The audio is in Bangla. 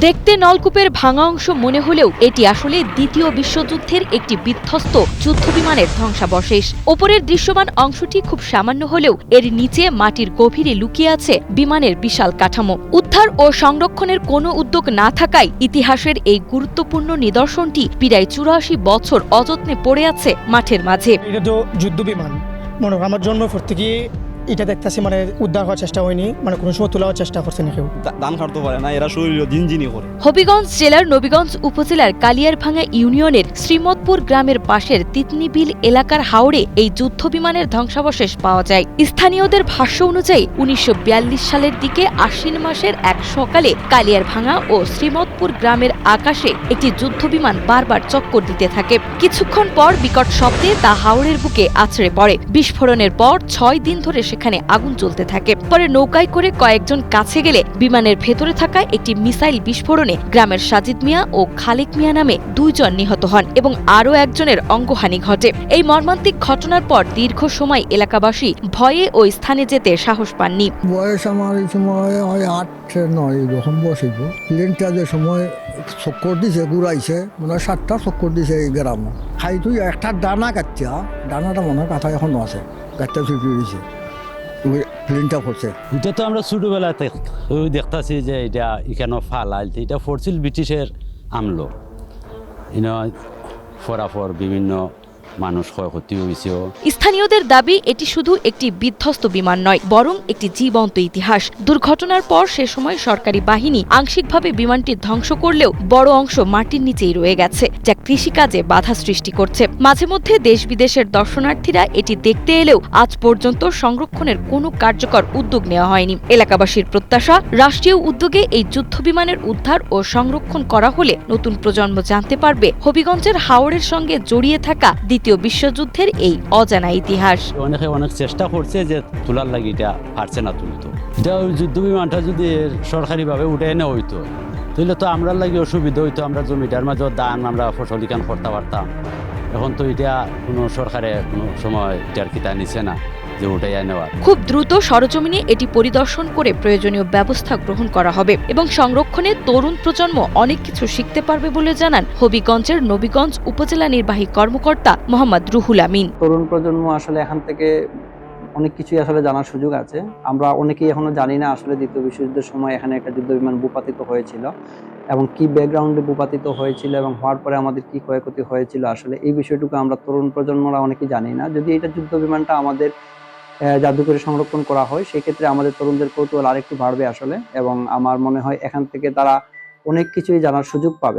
দেখতে নলকূপের ভাঙা অংশ মনে হলেও এটি আসলে দ্বিতীয় বিশ্বযুদ্ধের একটি বিধ্বস্ত যুদ্ধবিমানের ধ্বংসাবশেষ। ওপরের দৃশ্যমান অংশটি খুব সামান্য হলেও এর নিচে মাটির গভীরে লুকিয়ে আছে বিমানের বিশাল কাঠামো। উদ্ধার ও সংরক্ষণের কোনো উদ্যোগ না থাকায় ইতিহাসের এই গুরুত্বপূর্ণ নিদর্শনটি প্রায় ৮৪ বছর অযত্নে পড়ে আছে মাঠের মাঝে। এটা তো যুদ্ধ বিমান, মনে হয় আমার জন্ম পর থেকে এটা দেখতেছি, উদ্ধার হওয়ার চেষ্টা হয়নি, কোনো সময় তোলার চেষ্টা করছে না কেউ। দান কাটতে পারে না, এরা শরীর জিনজিনি করে। হবিগঞ্জ জেলার নবীগঞ্জ উপজেলার কালিয়ারভাঙ্গা ইউনিয়নের শ্রীমতপুর গ্রামের পাশের তিতনিবিল এলাকার হাওড়ে এই যুদ্ধ বিমানের ধ্বংসাবশেষ পাওয়া যায়। স্থানীয়দের ভাষ্য অনুযায়ী ১৯৪২ সালের দিকে আশ্বিন মাসের এক সকালে কালিয়ারভাঙ্গা ও শ্রীমতপুর গ্রামের আকাশে একটি যুদ্ধ বিমান বারবার চক্কর দিতে থাকে। কিছুক্ষণ পর বিকট শব্দে তা হাওড়ের বুকে আছড়ে পড়ে। বিস্ফোরণের পর ৬ দিন ধরে সেখানে আগুন চলতে থাকে। পরে নৌকায় করে কয়েকজন কাছে গেলে বিমানের ভেতরে থাকা একটি মিসাইল বিস্ফোরণে গ্রামের সাজিদ মিয়া ও খালেক মিয়া নামে ২ জন নিহত হন এবং আরও একজনের অঙ্গহানি ঘটে। এই মর্মান্তিক ঘটনার পর দীর্ঘ সময় এলাকাবাসী ভয়ে ওই স্থানে যেতে সাহস পাননি। বয়স আমার এই সময় ৮-৯ যখন বসেছিল, প্লেনটা যে সময় চক্কর দিছে, ঘুরাইছে, ৭টা চক্কর দিছে এই গ্রাম। খাই তুই একটা দানা কাটছে, দানাটা মনে হয় কাঁথা এখনো আছে, গাছটা চুপি দিছে, প্লেনটা পড়ছে। এটা তো আমরা ছোটবেলাতে দেখতেছি যে এটা এখানে ফালাইল, এটা ফরছিল ব্রিটিশের আমলো, ফরাফর বিভিন্ন মানুষ ক্ষয়ক্ষতি হয়েছে। স্থানীয়দের দাবি এটি শুধু একটি বিধ্বস্ত বিমান নয়, বরং একটি জীবন্ত ইতিহাস। দুর্ঘটনার পর সে সময় সরকারি বাহিনী আংশিকভাবে বিমানটি ধ্বংস করলেও বড় অংশ মাটির নিচেই রয়ে গেছে, যা কৃষিকাজে বাধা সৃষ্টি করছে। মাঝে মধ্যে দেশ বিদেশের দর্শনার্থীরা এটি দেখতে এলেও আজ পর্যন্ত সংরক্ষণের কোনো কার্যকর উদ্যোগ নেওয়া হয়নি। এলাকাবাসীর প্রত্যাশা, রাষ্ট্রীয় উদ্যোগে এই যুদ্ধ বিমানের উদ্ধার ও সংরক্ষণ করা হলে নতুন প্রজন্ম জানতে পারবে হবিগঞ্জের হাওড়ের সঙ্গে জড়িয়ে থাকা দ্বিতীয় বিশ্বযুদ্ধের এই অজানা ইতিহাস। অনেকে অনেক চেষ্টা করছে যে তোলার লাগে, এটা পারছে না তুলতো। এটা যুদ্ধ বিমানটা যদি সরকারিভাবে উঠে এনে হইতো তাহলে তো আমরা লাগে অসুবিধা হইতো, আমরা জমিটার মাঝে দান আমরা ফসলিকান করতে পারতাম। এখন তো এটা কোনো সরকারে কোনো সময় এটার কিতা নিছে না যে উঠে নেওয়ার। খুব দ্রুত সরজমিনে এটি পরিদর্শন করে প্রয়োজনীয় ব্যবস্থা গ্রহণ করা হবে এবং সংরক্ষণে তরুণ প্রজন্ম অনেক কিছু শিখতে পারবে বলে জানান হবিগঞ্জের নবীগঞ্জ উপজেলা নির্বাহী কর্মকর্তা মোহাম্মদ রুহুল আমিন। তরুণ প্রজন্ম আসলে এখান থেকে অনেক কিছুই আসলে জানার সুযোগ আছে। আমরা অনেকেই এখনো জানি না আসলে দ্বিতীয় বিশ্বযুদ্ধের সময় এখানে একটা যুদ্ধ বিমান ভূপাতিত হয়েছিল এবং কি ব্যাকগ্রাউন্ডে ভূপাতিত হয়েছিল এবং হওয়ার পরে আমাদের কি ক্ষয়ক্ষতি হয়েছিল, আসলে এই বিষয়টুকু আমরা তরুণ প্রজন্মরা অনেকেই জানি না। যদি এটা যুদ্ধ বিমানটা আমাদের জাদুঘরে সংরক্ষণ করা হয়, সেক্ষেত্রে আমাদের তরুণদের কৌতূহল আরেকটু বাড়বে আসলে, এবং আমার মনে হয় এখান থেকে তারা অনেক কিছুই জানার সুযোগ পাবে।